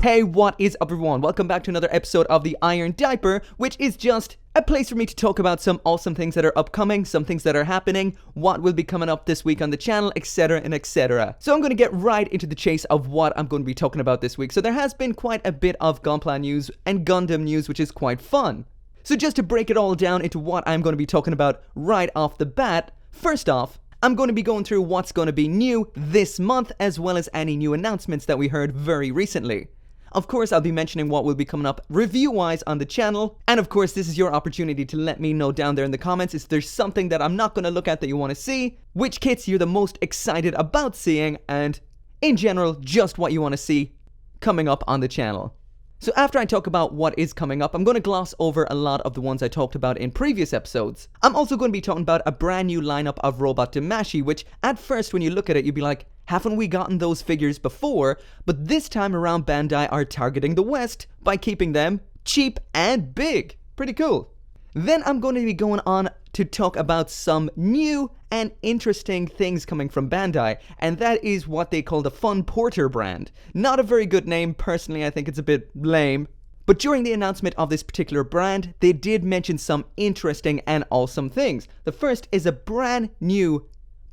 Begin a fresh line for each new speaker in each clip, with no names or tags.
Hey, what is up everyone? Welcome back to another episode of the Iron Diaper, which is just a place for me to talk about some awesome things that are upcoming, some things that are happening, what will be coming up this week on the channel, etc. and etc. So I'm going to get right into the chase of what I'm going to be talking about this week. So there has been quite a bit of gunpla news and Gundam news, which is quite fun. So just to break it all down into what I'm going to be talking about right off the bat, first off, I'm going to be going through what's going to be new this month, as well as any new announcements that we heard very recently. Of course, I'll be mentioning what will be coming up review-wise on the channel, and of course, this is your opportunity to let me know down there in the comments if there's something that I'm not going to look at that you want to see, which kits you're the most excited about seeing, and in general, just what you want to see coming up on the channel. So after I talk about what is coming up, I'm going to gloss over a lot of the ones I talked about in previous episodes. I'm also going to be talking about a brand new lineup of Robot Damashi, which at first when you look at it, you'd be like, haven't we gotten those figures before? But this time around, Bandai are targeting the West by keeping them cheap and big. Pretty cool. Then I'm going to be going on to talk about some new and interesting things coming from Bandai, and that is what they call the Fun Porter brand. Not a very good name, personally. I think it's a bit lame. But during the announcement of this particular brand, they did mention some interesting and awesome things. The first is a brand new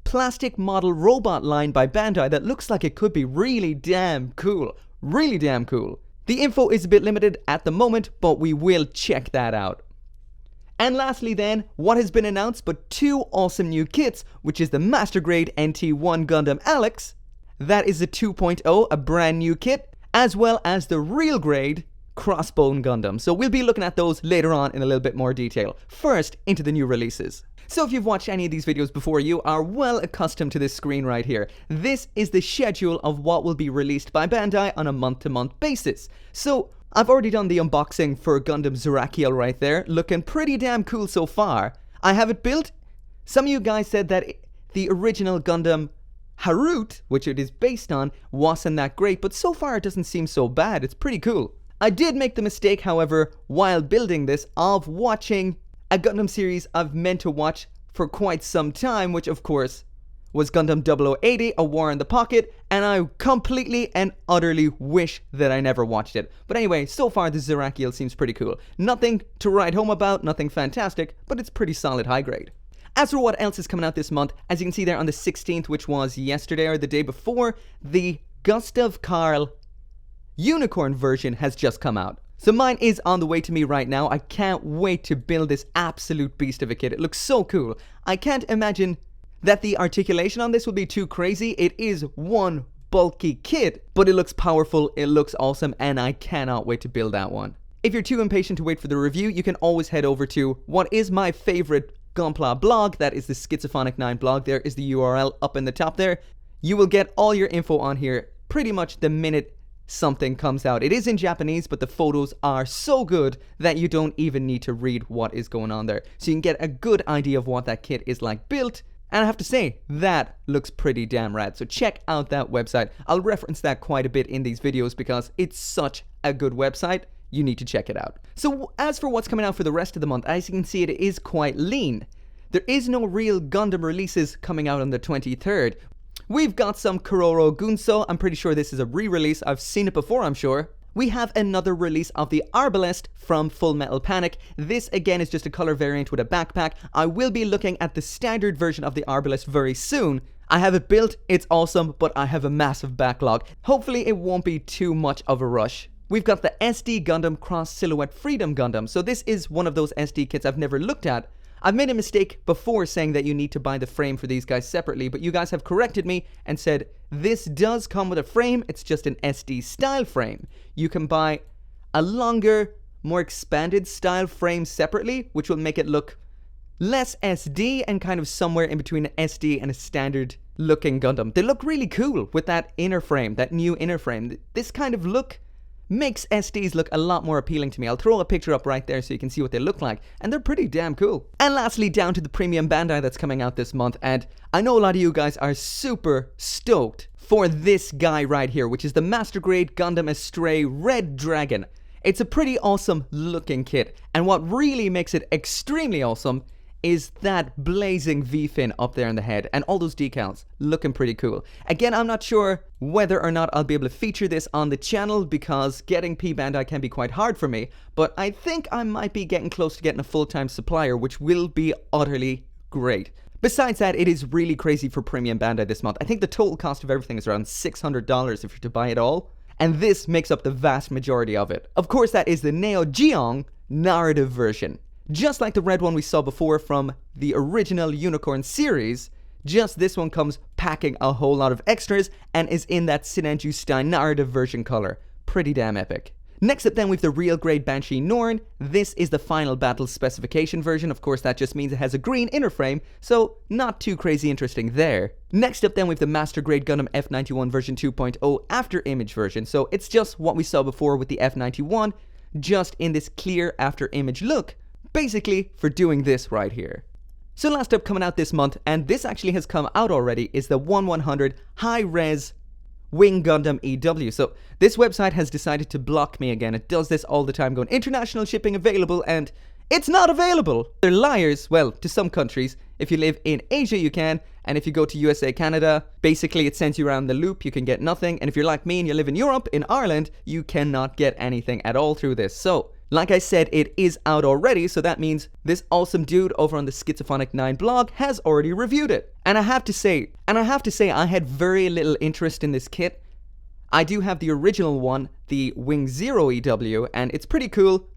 plastic model robot line by Bandai that looks like it could be really damn cool. Really damn cool. The info is a bit limited at the moment, but we will check that out. And lastly then, what has been announced but two awesome new kits, which is the Master Grade NT-1 Gundam Alex, that is a 2.0, a brand new kit, as well as the real grade Crossbone Gundam. So we'll be looking at those later on in a little bit more detail. First, into the new releases. So if you've watched any of these videos before, you are well accustomed to this screen right here. This is the schedule of what will be released by Bandai on a month-to-month basis. So I've already done the unboxing for Gundam Zerakiel right there, looking pretty damn cool so far. I have it built. Some of you guys said that the original Gundam Harut, which it is based on, wasn't that great, but so far it doesn't seem so bad. It's pretty cool. I did make the mistake, however, while building this, of watching a Gundam series I've meant to watch for quite some time, which of course was Gundam 0080, A War in the Pocket, and I completely and utterly wish that I never watched it. But anyway, so far the Zerakiel seems pretty cool. Nothing to write home about, nothing fantastic, but it's pretty solid high grade. As for what else is coming out this month, as you can see there on the 16th, which was yesterday or the day before, the Gustav Karl Unicorn version has just come out. So mine is on the way to me right now. I can't wait to build this absolute beast of a kit. It looks so cool. I can't imagine that the articulation on this will be too crazy. It is one bulky kit, but it looks powerful, it looks awesome, and I cannot wait to build that one. If you're too impatient to wait for the review, you can always head over to what is my favorite Gunpla blog, that is the Schizophonic 9 blog. There is the URL up in the top there. You will get all your info on here pretty much the minute something comes out. It is in Japanese, but the photos are so good that you don't even need to read what is going on there. So you can get a good idea of what that kit is like built. And I have to say, that looks pretty damn rad. So check out that website. I'll reference that quite a bit in these videos because it's such a good website. You need to check it out. So as for what's coming out for the rest of the month, as you can see, it is quite lean. There is no real Gundam releases coming out on the 23rd. We've got some Kororo Gunso. I'm pretty sure this is a re-release. I've seen it before, I'm sure. We have another release of the Arbalest from Full Metal Panic. This again is just a color variant with a backpack. I will be looking at the standard version of the Arbalest very soon. I have it built, it's awesome, but I have a massive backlog. Hopefully it won't be too much of a rush. We've got the SD Gundam Cross Silhouette Freedom Gundam. So this is one of those SD kits I've never looked at. I've made a mistake before saying that you need to buy the frame for these guys separately, but you guys have corrected me and said this does come with a frame, it's just an SD style frame. You can buy a longer, more expanded style frame separately, which will make it look less SD and kind of somewhere in between an SD and a standard looking Gundam. They look really cool with that inner frame, that new inner frame. This kind of look makes SDs look a lot more appealing to me. I'll throw a picture up right there so you can see what they look like, and they're pretty damn cool. And lastly, down to the premium Bandai that's coming out this month, and I know a lot of you guys are super stoked for this guy right here, which is the Master Grade Gundam Astray Red Dragon. It's a pretty awesome looking kit, and what really makes it extremely awesome is that blazing V-fin up there in the head, and all those decals looking pretty cool. Again, I'm not sure whether or not I'll be able to feature this on the channel because getting P Bandai can be quite hard for me, but I think I might be getting close to getting a full-time supplier, which will be utterly great. Besides that, it is really crazy for Premium Bandai this month. I think the total cost of everything is around $600 if you're to buy it all, and this makes up the vast majority of it. Of course, that is the Neo Geong narrative version. Just like the red one we saw before from the original Unicorn series, just this one comes packing a whole lot of extras and is in that Sinanju Stein narrative version color. Pretty damn epic. Next up then we've the real grade Banshee Norn. This is the final battle specification version. Of course that just means it has a green inner frame, so not too crazy interesting there. Next up then we've the Master Grade Gundam F91 version 2.0 after image version. So it's just what we saw before with the F91, just in this clear after image look, basically for doing this right here. So last up coming out this month, and this actually has come out already, is the 1100 high-res Wing Gundam EW. So this website has decided to block me again. It does this all the time, going international shipping available, and it's not available. They're liars. Well, to some countries. If you live in Asia, you can, and if you go to USA, Canada, basically it sends you around the loop. You can get nothing, and if you're like me and you live in Europe, in Ireland, you cannot get anything at all through this. So like I said, it is out already, so that means this awesome dude over on the Schizophonic 9 blog has already reviewed it. And I have to say I had very little interest in this kit. I do have the original one, the Wing Zero EW, and it's pretty cool.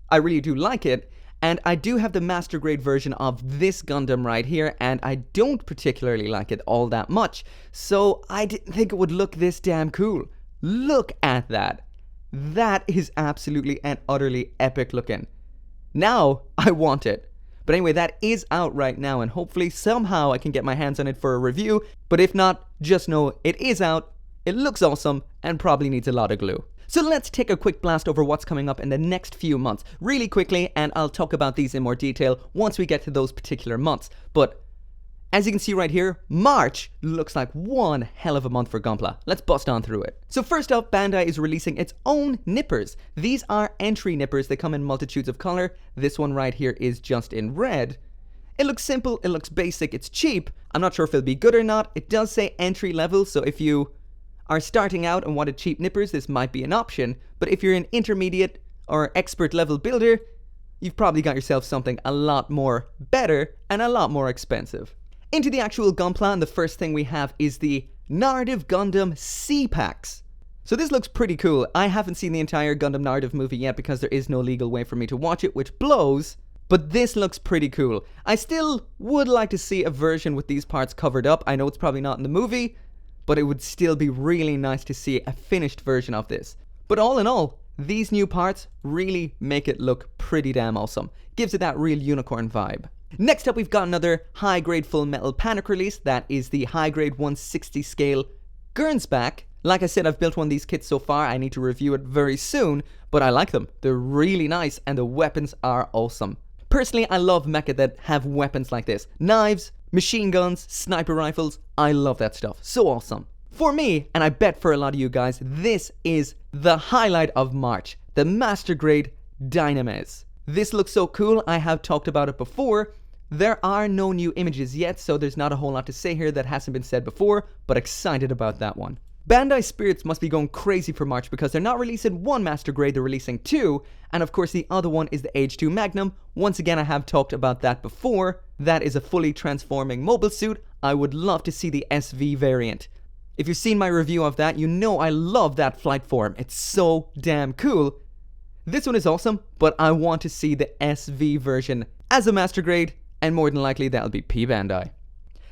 I really do like it. And I do have the Master Grade version of this Gundam right here, and I don't particularly like it all that much. So I didn't think it would look this damn cool. Look at that. That is absolutely and utterly epic looking. Now I want it. But anyway, that is out right now, and hopefully somehow I can get my hands on it for a review. But if not, just know it is out, it looks awesome, and probably needs a lot of glue. So let's take a quick blast over what's coming up in the next few months, really quickly, and I'll talk about these in more detail once we get to those particular months. But as you can see right here, March looks like one hell of a month for Gunpla. Let's bust on through it. So first up, Bandai is releasing its own nippers. These are entry nippers. They come in multitudes of color. This one right here is just in red. It looks simple, it looks basic, it's cheap. I'm not sure if it'll be good or not. It does say entry level, so if you are starting out and wanted cheap nippers, this might be an option. But if you're an intermediate or expert level builder, you've probably got yourself something a lot more better and a lot more expensive. Into the actual Gunpla, and the first thing we have is the Narrative Gundam C-Packs. So this looks pretty cool. I haven't seen the entire Gundam Narrative movie yet because there is no legal way for me to watch it, which blows, but this looks pretty cool. I still would like to see a version with these parts covered up. I know it's probably not in the movie, but it would still be really nice to see a finished version of this. But all in all, these new parts really make it look pretty damn awesome. Gives it that real unicorn vibe. Next up, we've got another high-grade full metal panic release. That is the high-grade 160 scale Gernsback. Like I said, I've built one of these kits so far. I need to review it very soon, but I like them. They're really nice, and the weapons are awesome. Personally, I love mecha that have weapons like this. Knives, machine guns, sniper rifles. I love that stuff. So awesome. For me, and I bet for a lot of you guys, this is the highlight of March. The Master Grade Dynames. This looks so cool. I have talked about it before. There are no new images yet, so there's not a whole lot to say here that hasn't been said before, but excited about that one. Bandai Spirits must be going crazy for March because they're not releasing one Master Grade, they're releasing two, and of course the other one is the Age 2 Magnum. Once again, I have talked about that before. That is a fully transforming mobile suit. I would love to see the SV variant. If you've seen my review of that, you know I love that flight form. It's so damn cool. This one is awesome, but I want to see the SV version as a Master Grade, and more than likely that'll be P Bandai.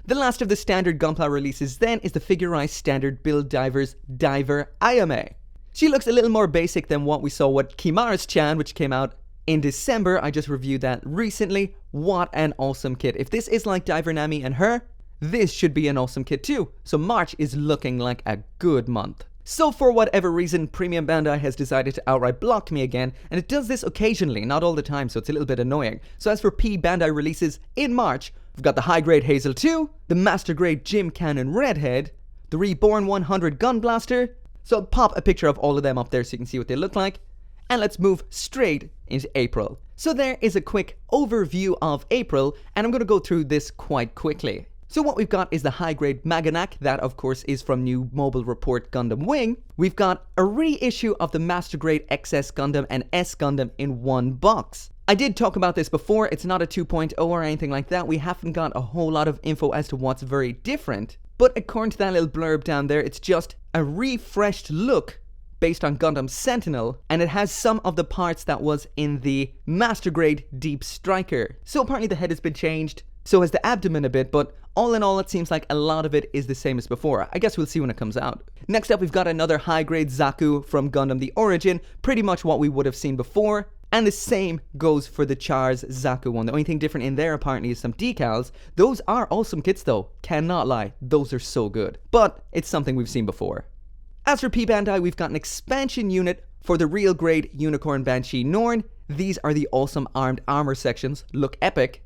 The last of the standard Gunpla releases then is the figurized standard Build Divers Diver Ayame. She looks a little more basic than what we saw with Kimara's Chan, which came out in December. I just reviewed that recently. What an awesome kit. If this is like Diver Nami and her, this should be an awesome kit too. So March is looking like a good month. So for whatever reason, Premium Bandai has decided to outright block me again, and it does this occasionally, not all the time, so it's a little bit annoying. So as for P Bandai releases in March, we've got the High Grade Hazel 2, the Master Grade Jim Cannon Redhead, the Reborn 100 Gun Blaster, so I'll pop a picture of all of them up there so you can see what they look like, And let's move straight into April. So there is a quick overview of April, and I'm going to go through this quite quickly. So what we've got is the high-grade Maganak, that of course is from new Mobile Report Gundam Wing. We've got a reissue of the Master Grade XS Gundam and S Gundam in one box. I did talk about this before, it's not a 2.0 or anything like that. We haven't got a whole lot of info as to what's very different. But according to that little blurb down there, it's just a refreshed look based on Gundam Sentinel, and it has some of the parts that was in the Master Grade Deep Striker. So apparently the head has been changed, so has the abdomen a bit, but all in all it seems like a lot of it is the same as before. I guess we'll see when it comes out. Next up we've got another high-grade Zaku from Gundam The Origin, pretty much what we would have seen before. And the same goes for the Char's Zaku one. The only thing different in there apparently is some decals. Those are awesome kits though, cannot lie, those are so good. But it's something we've seen before. As for P Bandai, we've got an expansion unit for the real grade Unicorn Banshee Norn. These are the awesome armed armor sections, look epic.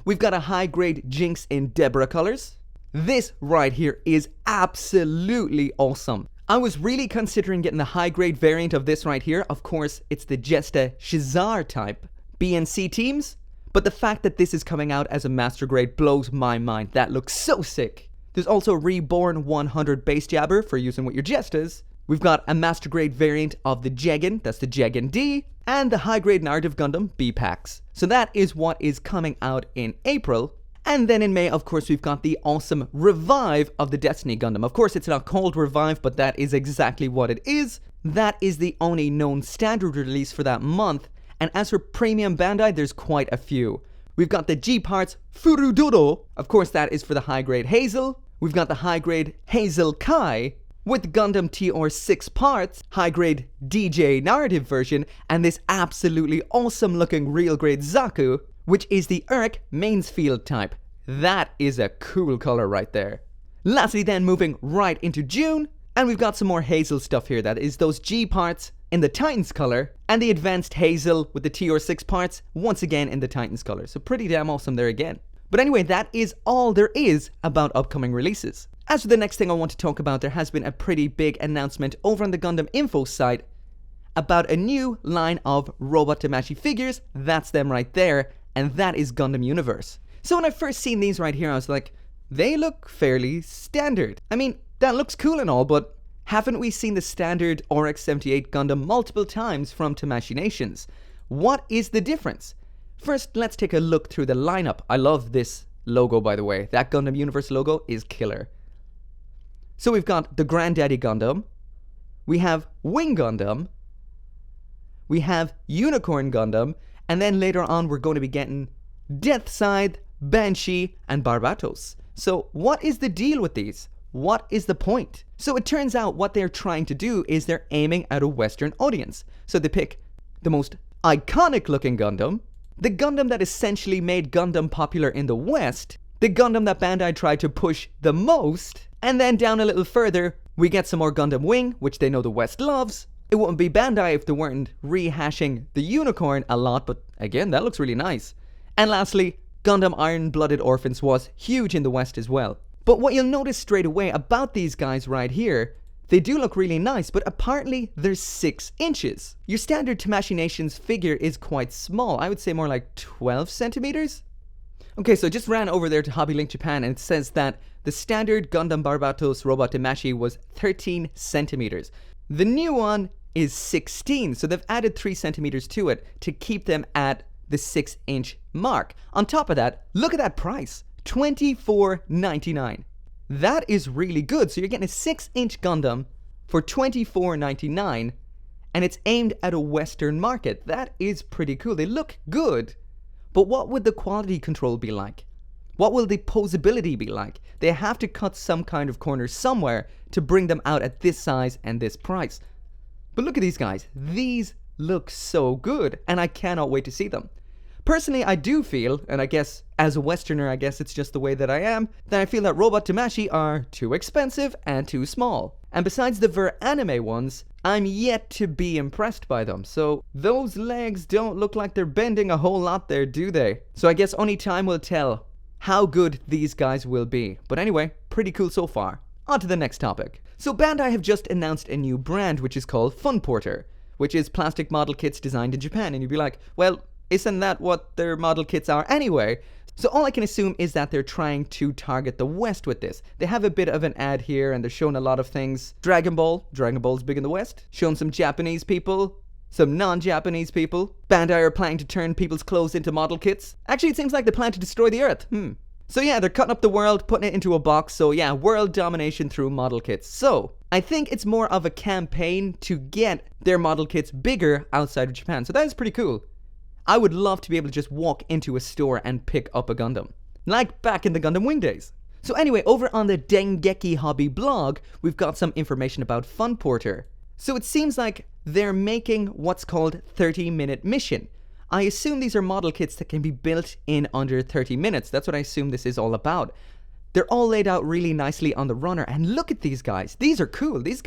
We've got a high grade Jinx in Deborah colors. This right here is absolutely awesome. I was really considering getting the high grade variant of this right here. Of course, it's the Jesta Shizar type BNC teams. But the fact that this is coming out as a master grade blows my mind. That looks so sick. There's also a Reborn 100 base jabber for using with your Jestas. We've got a master grade variant of the Jegan, that's the Jegan D, and the high grade Narrative Gundam B-Packs. So that is what is coming out in April. And then in May, of course, we've got the awesome Revive of the Destiny Gundam. Of course, it's not called Revive, but that is exactly what it is. That is the only known standard release for that month. And as for Premium Bandai, there's quite a few. We've got the G-Parts Furudoro. Of course, that is for the high-grade Hazel. We've got the high-grade Hazel Kai with Gundam TR 6 parts, high-grade DJ narrative version, and this absolutely awesome-looking real-grade Zaku, which is the Urk Mainsfield type. That is a cool color right there. Lastly then, moving right into June, and we've got some more Hazel stuff here. That is those G parts in the Titans color, and the advanced Hazel with the TR6 parts, once again in the Titans color. So pretty damn awesome there again. But anyway, that is all there is about upcoming releases. As for the next thing I want to talk about, there has been a pretty big announcement over on the Gundam Info site about a new line of Robot Damashi figures. That's them right there, and that is Gundam Universe. So when I first seen these right here, I was like, they look fairly standard. I mean, that looks cool and all, but haven't we seen the standard RX-78 Gundam multiple times from Tamashii Nations? What is the difference? First, let's take a look through the lineup. I love this logo, by the way. That Gundam Universe logo is killer. So we've got the Granddaddy Gundam. We have Wing Gundam. We have Unicorn Gundam. And then later on, we're going to be getting Death Scythe, Banshee, and Barbatos. So what is the deal with these? What is the point? So it turns out what they're trying to do is they're aiming at a Western audience. So they pick the most iconic looking Gundam, the Gundam that essentially made Gundam popular in the West, the Gundam that Bandai tried to push the most, and then down a little further, we get some more Gundam Wing, which they know the West loves. It wouldn't be Bandai if they weren't rehashing the Unicorn a lot, but again, that looks really nice. And lastly, Gundam Iron-Blooded Orphans was huge in the West as well. But what you'll notice straight away about these guys right here, they do look really nice, but apparently they're 6 inches. Your standard Tamashii Nations figure is quite small. I would say more like 12 centimeters. Okay, so I just ran over there to Hobby Link Japan and it says that the standard Gundam Barbatos Robot Damashi was 13 centimeters. The new one is 16, so they've added 3 centimeters to it to keep them at the 6-inch mark. On top of that, look at that price, $24.99. That is really good. So you're getting a 6-inch Gundam for $24.99, and it's aimed at a Western market. That is pretty cool. They look good, but what would the quality control be like? What will the posability be like? They have to cut some kind of corner somewhere to bring them out at this size and this price. But look at these guys. These look so good, and I cannot wait to see them. Personally, I do feel, and I guess as a Westerner, I guess it's just the way that I am, that I feel that Robot Damashi are too expensive and too small. And besides the Ver anime ones, I'm yet to be impressed by them. So those legs don't look like they're bending a whole lot there, do they? So I guess only time will tell how good these guys will be. But anyway, pretty cool so far. On to the next topic. So Bandai have just announced a new brand which is called Fun Porter, which is plastic model kits designed in Japan. And you'd be like, well, isn't that what their model kits are anyway? So all I can assume is that they're trying to target the West with this. They have a bit of an ad here and they're showing a lot of things. Dragon Ball's big in the West. Showing some Japanese people, some non-Japanese people. Bandai are planning to turn people's clothes into model kits. Actually, it seems like they plan to destroy the Earth. So yeah, they're cutting up the world, putting it into a box. So yeah, world domination through model kits. So I think it's more of a campaign to get their model kits bigger outside of Japan. So that is pretty cool. I would love to be able to just walk into a store and pick up a Gundam. Like back in the Gundam Wing days. So anyway, over on the Dengeki Hobby blog, we've got some information about Funporter. So it seems like they're making what's called 30-minute mission. I assume these are model kits that can be built in under 30 minutes. That's what I assume this is all about. They're all laid out really nicely on the runner, and look at these guys. These are cool. These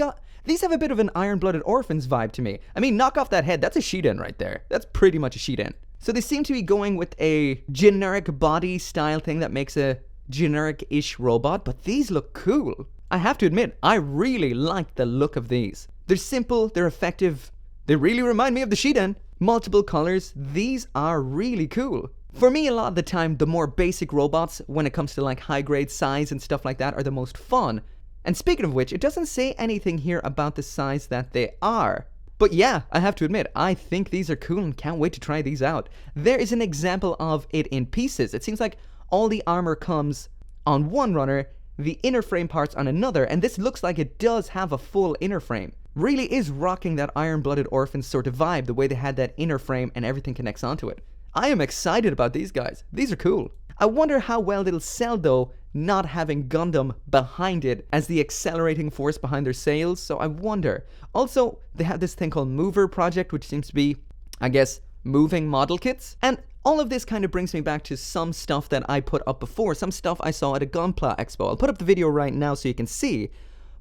have a bit of an Iron-Blooded Orphans vibe to me. I mean, knock off that head. That's a Shiden right there. That's pretty much a Shiden. So they seem to be going with a generic body style thing that makes a generic-ish robot, but these look cool. I have to admit, I really like the look of these. They're simple, they're effective. They really remind me of the Shiden. Multiple colors. These are really cool. For me, a lot of the time, the more basic robots, when it comes to like high-grade size and stuff like that, are the most fun. And speaking of which, it doesn't say anything here about the size that they are. But yeah, I have to admit, I think these are cool and can't wait to try these out. There is an example of it in pieces. It seems like all the armor comes on one runner, the inner frame parts on another, and this looks like it does have a full inner frame. Really is rocking that Iron-Blooded Orphans sort of vibe, the way they had that inner frame and everything connects onto it. I am excited about these guys. These are cool. I wonder how well it'll sell though, not having Gundam behind it as the accelerating force behind their sales, so I wonder. Also, they have this thing called Mover Project, which seems to be, I guess, moving model kits. And all of this kind of brings me back to some stuff that I put up before, some stuff I saw at a Gunpla Expo. I'll put up the video right now so you can see.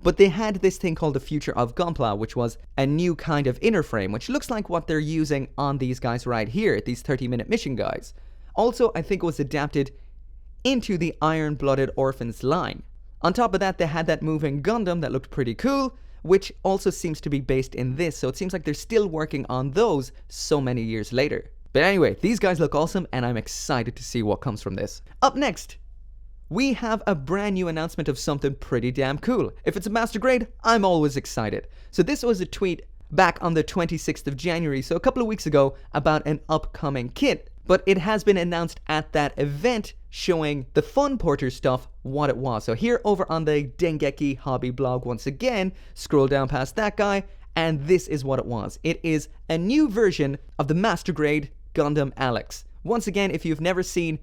But they had this thing called the Future of Gunpla, which was a new kind of inner frame, which looks like what they're using on these guys right here, these 30-minute mission guys. Also, I think it was adapted into the Iron-Blooded Orphans line. On top of that, they had that moving Gundam that looked pretty cool, which also seems to be based in this, so it seems like they're still working on those so many years later. But anyway, these guys look awesome, and I'm excited to see what comes from this. Up next, we have a brand new announcement of something pretty damn cool. If it's a master grade, I'm always excited. So this was a tweet back on the 26th of January, so a couple of weeks ago, about an upcoming kit. But it has been announced at that event showing the Funporter stuff, what it was. So here over on the Dengeki Hobby blog once again, scroll down past that guy, and this is what it was. It is a new version of the master grade Gundam Alex. Once again, if you've never seen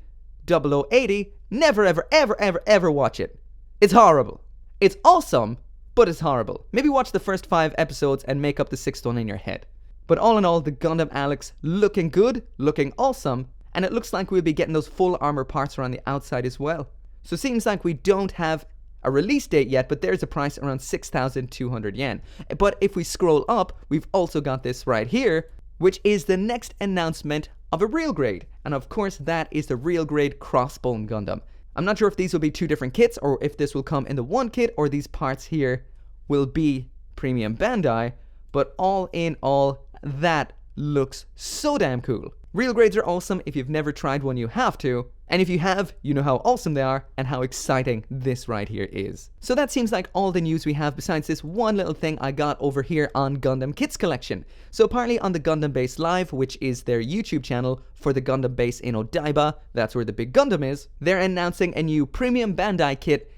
0080, never ever watch it. It's horrible. It's awesome, but it's horrible. Maybe watch the first 5 episodes and make up the 6th one in your head. But all in all, the Gundam Alex looking good, looking awesome, and it looks like we'll be getting those full armor parts around the outside as well. So it seems like we don't have a release date yet, but there's a price around 6,200 yen. But if we scroll up, we've also got this right here, which is the next announcement of a real grade. And of course, that is the real grade Crossbone Gundam. I'm not sure if these will be 2 different kits, or if this will come in the one kit, or these parts here will be Premium Bandai, but all in all, that looks so damn cool. Real grades are awesome. If you've never tried one, you have to. And if you have, you know how awesome they are and how exciting this right here is. So that seems like all the news we have besides this one little thing I got over here on Gundam Kits Collection. So apparently on the Gundam Base Live, which is their YouTube channel for the Gundam Base in Odaiba, that's where the big Gundam is, they're announcing a new Premium Bandai kit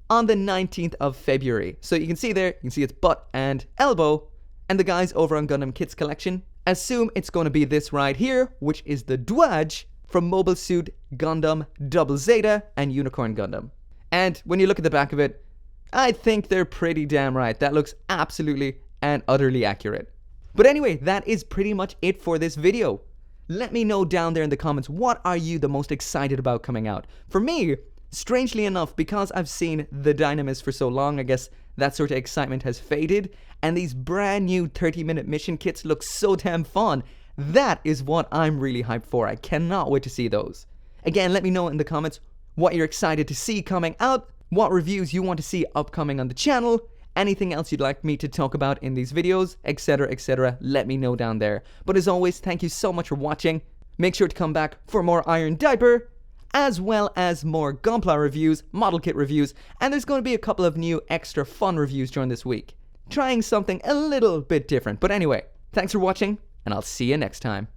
on the 19th of February. So you can see there, you can see its butt and elbow. And the guys over on Gundam Kits Collection assume it's going to be this right here, which is the Dwaj from Mobile Suit Gundam Double Zeta and Unicorn Gundam. And when you look at the back of it, I think they're pretty damn right. That looks absolutely and utterly accurate. But anyway, that is pretty much it for this video. Let me know down there in the comments, what are you the most excited about coming out? For me, strangely enough, because I've seen the Dynamis for so long, I guess that sort of excitement has faded, and these brand new 30-minute mission kits look so damn fun. That is what I'm really hyped for. I cannot wait to see those. Again, let me know in the comments what you're excited to see coming out, what reviews you want to see upcoming on the channel, anything else you'd like me to talk about in these videos, etc., let me know down there. But as always, thank you so much for watching. Make sure to come back for more Iron Diaper, as well as more gunpla reviews, model kit reviews, and there's going to be a couple of new extra fun reviews during this week. Trying something a little bit different. But anyway, thanks for watching, and I'll see you next time.